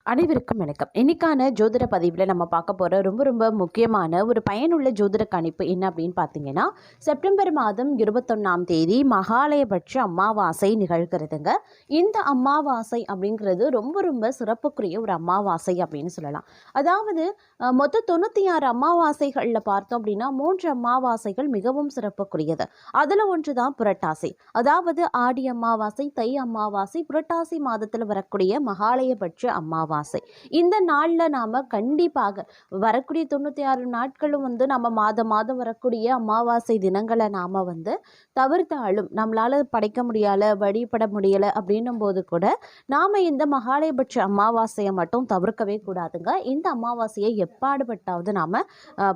அனைவருக்கும் வணக்கம். இன்னைக்கான ஜோதிட பதிவில் நம்ம பார்க்க போகிற ரொம்ப ரொம்ப முக்கியமான ஒரு பயனுள்ள ஜோதிட கணிப்பு என்ன அப்படின்னு பார்த்தீங்கன்னா, செப்டம்பர் மாதம் 21ஆம் தேதி மகாலயபட்ச அமாவாசை நிகழ்கிறதுங்க. இந்த அமாவாசை அப்படிங்கிறது ரொம்ப ரொம்ப சிறப்புக்குரிய ஒரு அமாவாசை அப்படின்னு சொல்லலாம். அதாவது மொத்தம் 96 அமாவாசைகளில் பார்த்தோம் அப்படின்னா 3 அமாவாசைகள் மிகவும் சிறப்புக்குரியது. அதில் ஒன்று தான் புரட்டாசி. அதாவது ஆடி அமாவாசை, தை அமாவாசை, புரட்டாசி மாதத்தில் வரக்கூடிய மகாலயபட்ச அமாவாசை. இந்த நாளில் நாம் கண்டிப்பாக வரக்கூடிய 96 நாட்களும் நம்ம மாதம் வரக்கூடிய அமாவாசை தினங்களை நாம் தவிர்த்தாலும் நம்மளால் படைக்க முடியலை, வழிபட முடியலை அப்படின்னும் போது கூட நாம் இந்த மகாலயபட்ச அமாவாசையை மட்டும் தவிர்க்கவே கூடாதுங்க. இந்த அமாவாசையை எப்பாடுபட்டாவது நாம்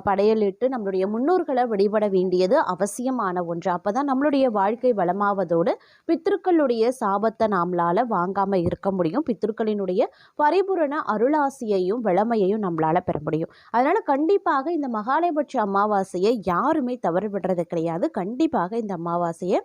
படையலிட்டு நம்மளுடைய முன்னோர்களை வழிபட வேண்டியது அவசியமான ஒன்று. அப்போ தான் நம்மளுடைய வாழ்க்கை வளமாவதோடு பித்ருக்களுடைய சாபத்தை நம்மளால் வாங்காமல் இருக்க முடியும். பித்ருக்களினுடைய பரிபூரண அருளாசியையும் வளமையையும் நம்மளால பெற முடியும். அதனால கண்டிப்பாக இந்த மகாலயபட்ச அமாவாசையை யாருமே தவறு விடுறது கிடையாது. கண்டிப்பாக இந்த அமாவாசையை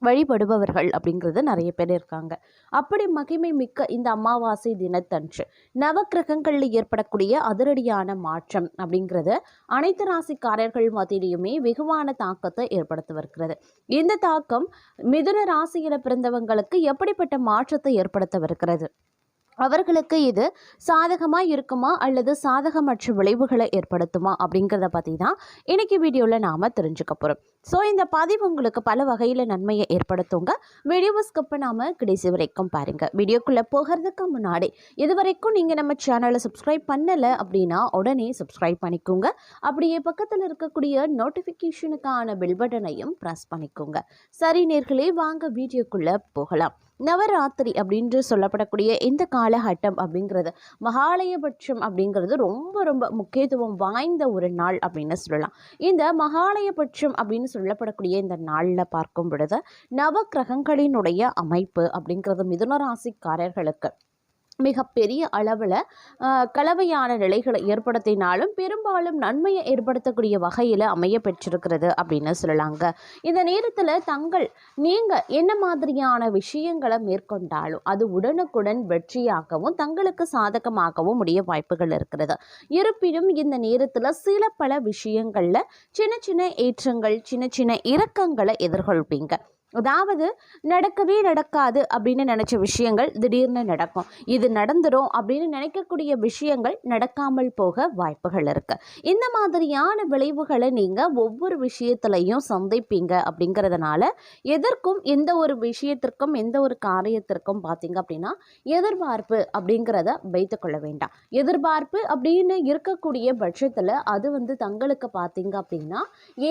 வழிபடுபவர்கள் அப்படிங்கிறது நிறைய பேர் இருக்காங்க. அப்படி மகிமை மிக்க இந்த அமாவாசை தினத்தன்று நவக்கிரகங்களில் ஏற்படக்கூடிய அதிரடியான மாற்றம் அப்படிங்கிறது அனைத்து ராசிக்காரர்கள் மத்தியிலுமே வெகுவான தாக்கத்தை ஏற்படுத்தவிருக்கிறது. இந்த தாக்கம் மிதுன ராசியில பிறந்தவங்களுக்கு எப்படிப்பட்ட மாற்றத்தை ஏற்படுத்தவிருக்கிறது? அவர்களுக்கு இது சாதகமாக இருக்குமா அல்லது சாதகமற்ற விளைவுகளை ஏற்படுத்துமா அப்படிங்கிறத பற்றி தான் இன்றைக்கி வீடியோவில் நாம் தெரிஞ்சுக்க போகிறோம். ஸோ இந்த பதிவு உங்களுக்கு பல வகையில் நன்மையை ஏற்படுத்துங்க. வீடியோவை ஸ்கிப் பண்ணாமல் கடைசி வரைக்கும் பாருங்கள். வீடியோக்குள்ளே போகிறதுக்கு முன்னாடி இது வரைக்கும் நீங்கள் நம்ம சேனலை சப்ஸ்கிரைப் பண்ணலை அப்படின்னா உடனே சப்ஸ்கிரைப் பண்ணிக்கோங்க. அப்படியே பக்கத்தில் இருக்கக்கூடிய நோட்டிஃபிகேஷனுக்கான பெல் பட்டனையும் ப்ரெஸ் பண்ணிக்கோங்க. சரி நேர்களே, வாங்க வீடியோக்குள்ளே போகலாம். நவராத்திரி அப்படின்று சொல்லப்படக்கூடிய இந்த காலகட்டம் அப்படிங்கிறது மகாலயபட்சம் அப்படிங்கிறது ரொம்ப ரொம்ப முக்கியத்துவம் வாய்ந்த ஒரு நாள் அப்படின்னு சொல்லலாம். இந்த மகாலயபட்சம் அப்படின்னு சொல்லப்படக்கூடிய இந்த நாளில் பார்க்கும் பொழுது நவக்கிரகங்களினுடைய அமைப்பு அப்படிங்கிறது மிதுன ராசிக்காரர்களுக்கு மிகப்பெரிய அளவில் கலவையான நிலைகளை ஏற்படுத்தினாலும் பெரும்பாலும் நன்மையை ஏற்படுத்தக்கூடிய வகையில் அமைய பெற்றிருக்கிறது அப்படின்னு சொல்லலாங்க. இந்த நேரத்தில் நீங்கள் என்ன மாதிரியான விஷயங்களை மேற்கொண்டாலும் அது உடனுக்குடன் வெற்றியாகவும் தங்களுக்கு சாதகமாகவும் முடிய வாய்ப்புகள் இருக்கிறது. இருப்பினும் இந்த நேரத்தில் சில பல விஷயங்களில் சின்ன சின்ன ஏற்றங்கள், சின்ன சின்ன இறக்கங்களை எதிர்கொள்வீங்க. அதாவது நடக்கவே நடக்காது அப்படின்னு நினச்ச விஷயங்கள் திடீர்னு நடக்கும். இது நடந்துடும் அப்படின்னு நினைக்கக்கூடிய விஷயங்கள் நடக்காமல் போக வாய்ப்புகள் இருக்குது. இந்த மாதிரியான விளைவுகளை நீங்கள் ஒவ்வொரு விஷயத்துலையும் சந்திப்பீங்க. அப்படிங்கிறதுனால எதற்கும் எந்த ஒரு விஷயத்திற்கும் எந்த ஒரு காரியத்திற்கும் பார்த்தீங்க அப்படின்னா எதிர்பார்ப்பு அப்படிங்கிறத வைத்துக்கொள்ள வேண்டாம். எதிர்பார்ப்பு அப்படின்னு இருக்கக்கூடிய பட்சத்தில் அது தங்களுக்கு பார்த்தீங்க அப்படின்னா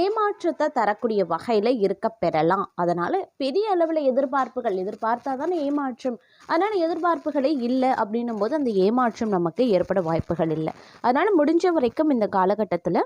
ஏமாற்றத்தை தரக்கூடிய வகையில் இருக்க பெறலாம். அதனால் பெரிய அளவில் எதிர்பார்த்தா தானே ஏமாற்றம். அதனால் எதிர்பார்ப்புகளே இல்லை அப்படின்னும் போது அந்த ஏமாற்றம் நமக்கு ஏற்பட வாய்ப்புகள் இல்லை. அதனால் முடிஞ்ச வரைக்கும் இந்த காலகட்டத்தில்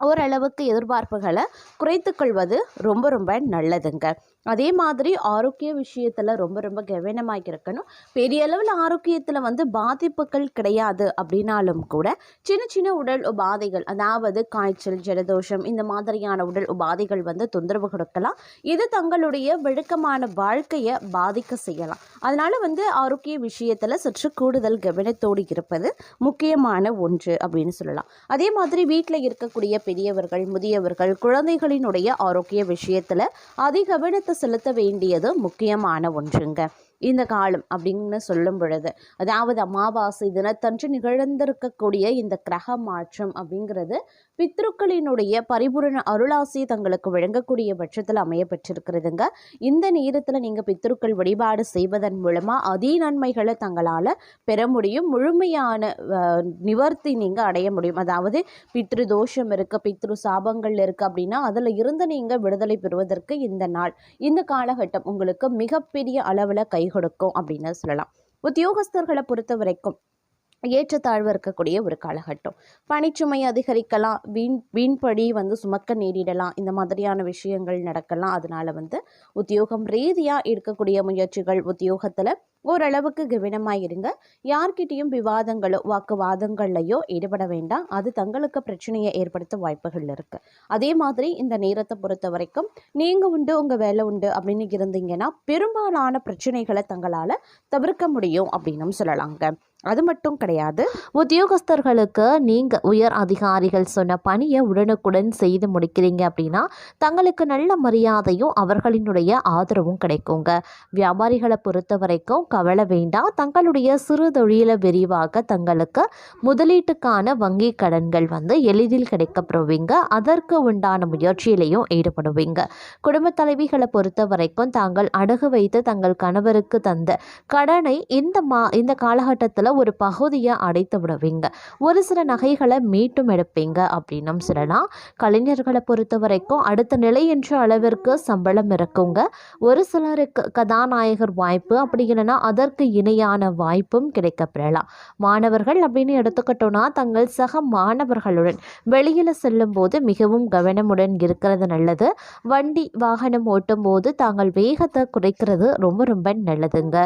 ஓரளவுக்கு எதிர்பார்ப்புகளை குறைத்துக்கொள்வது ரொம்ப ரொம்ப நல்லதுங்க. அதே மாதிரி ஆரோக்கிய விஷயத்தில் ரொம்ப ரொம்ப கவனமாக இருக்கணும். பெரிய அளவில் ஆரோக்கியத்தில் பாதிப்புகள் கிடையாது அப்படின்னாலும் கூட சின்ன சின்ன உடல் உபாதைகள், அதாவது காய்ச்சல், ஜலதோஷம், இந்த மாதிரியான உடல் உபாதைகள் தொந்தரவு கொடுக்கலாம். இது தங்களுடைய வழக்கமான வாழ்க்கையை பாதிக்க செய்யலாம். அதனால் ஆரோக்கிய விஷயத்தில் சற்று கூடுதல் கவனத்தோடு இருப்பது முக்கியமான ஒன்று அப்படின்னு சொல்லலாம். அதே மாதிரி வீட்டில் இருக்கக்கூடிய பெரியவர்கள், முதியவர்கள், குழந்தைகளினுடைய ஆரோக்கிய விஷயத்தில் அதிக கவனத்தை செலுத்த வேண்டியது முக்கியமான ஒன்றுங்க. இந்த காலம் அப்படின்னு சொல்லும் பொழுது அதாவது அமாவாசை தினத்தன்று நிகழ்ந்திருக்கக்கூடிய இந்த கிரக மாற்றம் அப்படிங்கிறது பித்ருக்களினுடைய பரிபூரண அருளாசி தங்களுக்கு வழங்கக்கூடிய பட்சத்தில் அமைய பெற்றிருக்கிறதுங்க. இந்த நேரத்தில் நீங்கள் பித்ருக்கள் வழிபாடு செய்வதன் மூலமாக அதே நன்மைகளை தங்களால் பெற முடியும். முழுமையான நிவர்த்தி நீங்கள் அடைய முடியும். அதாவது பித்ரு தோஷம் இருக்குது, பித்ரு சாபங்கள் இருக்குது அப்படின்னா அதில் இருந்து நீங்கள் விடுதலை பெறுவதற்கு இந்த காலகட்டம் உங்களுக்கு மிகப்பெரிய அளவில் கை கொடுக்கும் அப்படின்னு சொல்லலாம். உத்தியோகஸ்தர்களை பொறுத்த வரைக்கும் ஏற்றத்தாழ்வு இருக்கக்கூடிய ஒரு காலகட்டம். பணிச்சுமை அதிகரிக்கலாம், வீண்படி சுமக்க நேரிடலாம், இந்த மாதிரியான விஷயங்கள் நடக்கலாம். அதனால உத்தியோகம் ரீதியாக எடுக்கக்கூடிய முயற்சிகள், உத்தியோகத்தில் ஓரளவுக்கு கவனமாக இருங்க. யார்கிட்டையும் விவாதங்களோ வாக்குவாதங்கள்லையோ ஈடுபட வேண்டாம். அது தங்களுக்கு பிரச்சனையை ஏற்படுத்த வாய்ப்புகள் இருக்குது. அதே மாதிரி இந்த நேரத்தை பொறுத்த வரைக்கும் நீங்கள் உண்டு உங்கள் வேலை உண்டு அப்படின்னு இருந்தீங்கன்னா பெரும்பாலான பிரச்சனைகளை தங்களால் தவிர்க்க முடியும் அப்படின்னும் சொல்லலாங்க. அது மட்டும் கிடையாது, உத்தியோகஸ்தர்களுக்கு நீங்கள் உயர் அதிகாரிகள் சொன்ன பணியை உடனுக்குடன் செய்து முடிக்கிறீங்க அப்படின்னா தங்களுக்கு நல்ல மரியாதையும் அவர்களினுடைய ஆதரவும் கிடைக்குங்க. வியாபாரிகளை பொறுத்த வரைக்கும் கவலை வேண்டாம். தங்களுடைய சிறு தொழிலை விரிவாக தங்களுக்கு முதலீட்டுக்கான வங்கி கடன்கள் எளிதில் கிடைக்கப்படுவீங்க. அதற்கு உண்டான முயற்சியிலையும் ஈடுபடுவீங்க. குடும்ப தலைவிகளை பொறுத்த வரைக்கும் தாங்கள் அடகு வைத்து தங்கள் கணவருக்கு தந்த கடனை இந்த காலகட்டத்தில் ஒரு பகுதியை அடைத்து விடுவீங்க. ஒரு சில நகைகளை மீட்டும் எடுப்பீங்க அப்படின்னும் சொல்லலாம். கலைஞர்களை பொறுத்த வரைக்கும் அடுத்த நிலை என்ற அளவிற்கு சம்பளம் இருக்குங்க. ஒரு சிலருக்கு கதாநாயகர் வாய்ப்பு, அப்படி இல்லைன்னா அதற்கு இணையான வாய்ப்பும் கிடைக்கப்பெறலாம். மாணவர்கள் அப்படின்னு எடுத்துக்கிட்டோன்னா தங்கள் சக மாணவர்களுடன் வெளியில் செல்லும் போது மிகவும் கவனமுடன் இருக்கிறது நல்லது. வண்டி வாகனம் ஓட்டும் போது தாங்கள் வேகத்தை குறைக்கிறது ரொம்ப ரொம்ப நல்லதுங்க.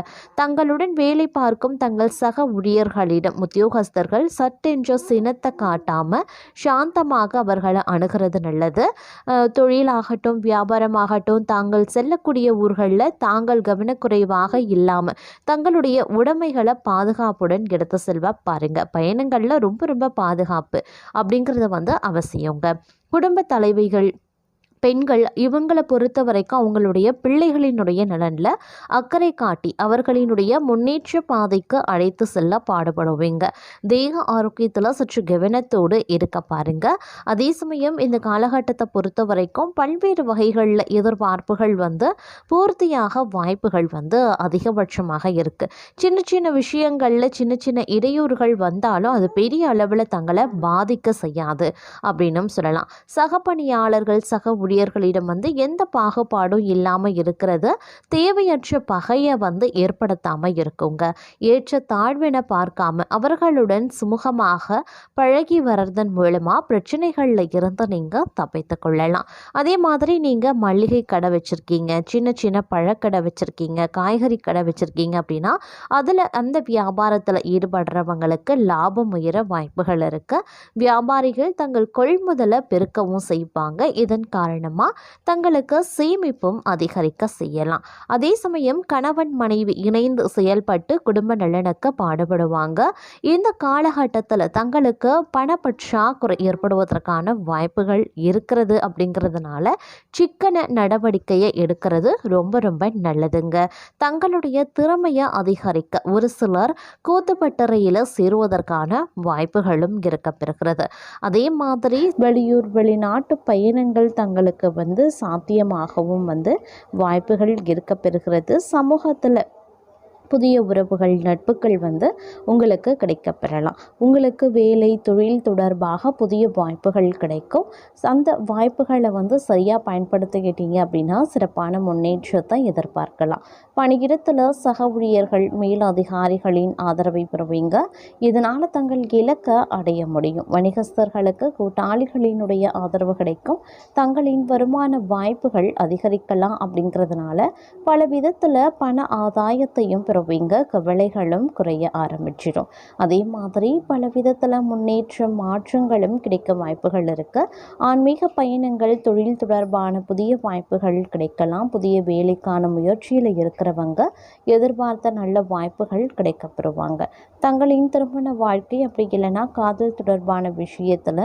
தங்களுடன் வேலை பார்க்கும் தங்கள் சக ஊழியர்களிடம் உத்தியோகஸ்தர்கள் சட்டென்ற சினத்தை காட்டாம சாந்தமாக அவர்களை அணுகிறது நல்லது. தொழிலாகட்டும் வியாபாரமாகட்டும் தாங்கள் செல்லக்கூடிய ஊர்களில் தாங்கள் கவனக்குறைவாக இல்லாமல் தங்களுடைய உடைமைகளை பாதுகாப்புடன் எடுத்து செல்வ பாருங்க. பயணங்களில் ரொம்ப ரொம்ப பாதுகாப்பு அப்படிங்கிறது அவசியங்க. குடும்ப தலைவிகள் பெண்கள் இவங்களை பொறுத்த வரைக்கும் அவங்களுடைய பிள்ளைகளினுடைய நலனில் அக்கறை காட்டி அவர்களினுடைய முன்னேற்ற பாதைக்கு அழைத்து செல்ல பாடுபடுவீங்க. தேக ஆரோக்கியத்தில் சற்று கவனத்தோடு இருக்க பாருங்க. அதே சமயம் இந்த காலகட்டத்தை பொறுத்த வரைக்கும் பல்வேறு வகைகளில் எதிர்பார்ப்புகள் பூர்த்தியாக வாய்ப்புகள் அதிகபட்சமாக இருக்குது. சின்ன சின்ன விஷயங்களில் சின்ன சின்ன இடையூறுகள் வந்தாலும் அது பெரிய அளவில் தங்களை பாதிக்க செய்யாது அப்படின்னும் சொல்லலாம். சக பணியாளர்கள் சக ஊழியர்களிடம் எந்த பாகுபாடும் இல்லாமல் இருக்கிறது தேவையற்ற பகையை ஏற்படுத்தாமல் இருக்குங்க. ஏற்ற தாழ்வினை பார்க்காம அவர்களுடன் சுமூகமாக பழகி வர்றதன் மூலமாக பிரச்சனைகளில் இருந்து நீங்கள் தப்பித்து கொள்ளலாம். அதே மாதிரி நீங்கள் மளிகை கடை வச்சுருக்கீங்க, சின்ன சின்ன பழக்கடை வச்சுருக்கீங்க, காய்கறி கடை வச்சுருக்கீங்க அப்படின்னா அதில் அந்த வியாபாரத்தில் ஈடுபடுறவங்களுக்கு லாபம் உயர வாய்ப்புகள் இருக்குது. வியாபாரிகள் தங்கள் கொள்முதலை பெருக்கவும் செய்வாங்க. இதன் காரணமாக தங்களுக்கு சேமிப்பும் அதிகரிக்க செய்யலாம். அதே சமயம் கணவன் மனைவி இணைந்து செயல்பட்டு குடும்ப நலனுக்கு பாடுபடுவாங்க. இந்த காலகட்டத்தில் தங்களுக்கு பணப்பற்றாக்குறை ஏற்படுவதற்கான வாய்ப்புகள் இருக்கிறது. அப்படிங்கிறதுனால சிக்கன நடவடிக்கையை எடுக்கிறது ரொம்ப ரொம்ப நல்லதுங்க. தங்களுடைய திறமையை அதிகரிக்க ஒரு சிலர் கூத்துப்பட்டறையில் சேருவதற்கான வாய்ப்புகளும் இருக்கப்பெறுகிறது. அதே மாதிரி வெளியூர் வெளிநாட்டு பயணங்கள் தங்களுக்கு சாத்தியமாகவும் வாய்ப்புகள் இருக்கப்பெறுகிறது. சமூகத்தில் புதிய உறவுகள் நட்புகள் உங்களுக்கு கிடைக்கப்பெறலாம். உங்களுக்கு வேலை தொழில் தொடர்பாக புதிய வாய்ப்புகள் கிடைக்கும். அந்த வாய்ப்புகளை சரியாக பயன்படுத்திக்கிட்டீங்க அப்படின்னா சிறப்பான முன்னேற்றத்தை எதிர்பார்க்கலாம். பணியிடத்தில் சக ஊழியர்கள் மேல் அதிகாரிகளின் ஆதரவை பெறுவீங்க. இதனால் தங்கள் இலக்கை அடைய முடியும். வணிகஸ்தர்களுக்கு கூட்டாளிகளினுடைய ஆதரவு கிடைக்கும். தங்களின் வருமான வாய்ப்புகள் அதிகரிக்கலாம். அப்படிங்கிறதுனால பல விதத்தில் பண ஆதாயத்தையும் பெறுவீங்க. கவலைகளும் குறைய ஆரம்பிச்சிடும். அதே மாதிரி பல விதத்தில் முன்னேற்றம் மாற்றங்களும் கிடைக்க வாய்ப்புகள் இருக்கு. ஆன்மீக பயணங்கள் தொழில் தொடர்பான புதிய வாய்ப்புகள் கிடைக்கலாம். புதிய வேலைக்கான முயற்சியில் இருக்கிறவங்க எதிர்பார்த்த நல்ல வாய்ப்புகள் கிடைக்கப்பெறுவாங்க. தங்களின் திருமண வாழ்க்கை அப்படி இல்லைன்னா காதல் தொடர்பான விஷயத்தில்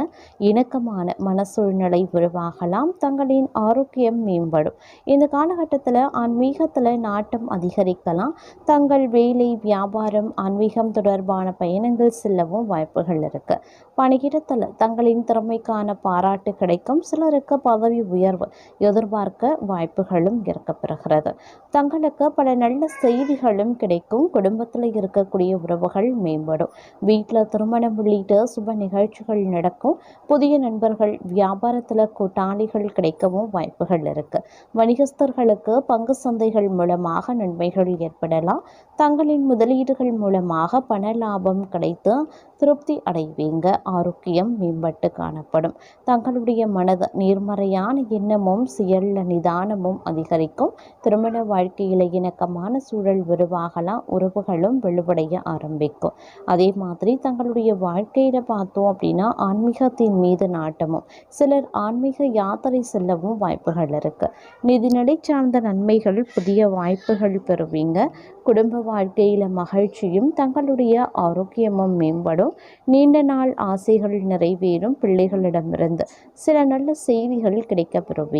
இணக்கமான மன சூழ்நிலை உருவாகலாம். தங்களின் ஆரோக்கியம் மேம்படும். இந்த காலகட்டத்தில் ஆன்மீகத்தில் நாட்டம் அதிகரிக்கலாம். தங்கள் வேலை வியாபாரம் ஆன்மீகம் தொடர்பான பயணங்கள் செல்லவும் வாய்ப்புகள் இருக்கு. பணியிடத்தில் தங்களின் திறமைக்கான பாராட்டு கிடைக்கும். சிலருக்கு பதவி உயர்வு எதிர்பார்க்க வாய்ப்புகளும் இருக்கப்பெறுகிறது. தங்களுக்கு பல நல்ல செய்திகளும் கிடைக்கும். குடும்பத்தில் இருக்கக்கூடிய உறவுகள் மேம்படும். வீட்டில் திருமணம் உள்ளிட்ட சுப நிகழ்ச்சிகள் நடக்கும். புதிய நண்பர்கள் வியாபாரத்தில் கூட்டாளிகள் கிடைக்கவும் வாய்ப்புகள் இருக்கு. வணிகஸ்தர்களுக்கு பங்கு சந்தைகள் மூலமாக நன்மைகள் ஏற்படலாம். தங்களின் முதலீடுகள் மூலமாக பண லாபம் கிடைத்து திருப்தி அடைவீங்க. ஆரோக்கியம் மேம்பட்டு காணப்படும். தங்களுடைய மனது நேர்மறையான எண்ணமும் செயல்ல நிதானமும் அதிகரிக்கும். திருமண வாழ்க்கையில இணக்கமான சூழல் உருவாகலாம். உறவுகளும் வலுவடைய ஆரம்பிக்கும். அதே மாதிரி தங்களுடைய வாழ்க்கையில பார்த்தோம் அப்படின்னா ஆன்மீகத்தின் மீது நாட்டமும், சிலர் ஆன்மீக யாத்திரை செல்லவும் வாய்ப்புகள் இருக்கு. நிதிநிலை சார்ந்த நன்மைகள், புதிய வாய்ப்புகள் பெறுவீங்க. குடும்ப வாழ்க்கையில மகிழ்ச்சியும் தங்களுடைய ஆரோக்கியமும் மேம்படும். நீண்ட நாள் ஆசைகள் நிறைவேறும். பிள்ளைகளிடமிருந்து சில நல்ல செய்திகள் கிடைக்கப்பெறுவீங்க.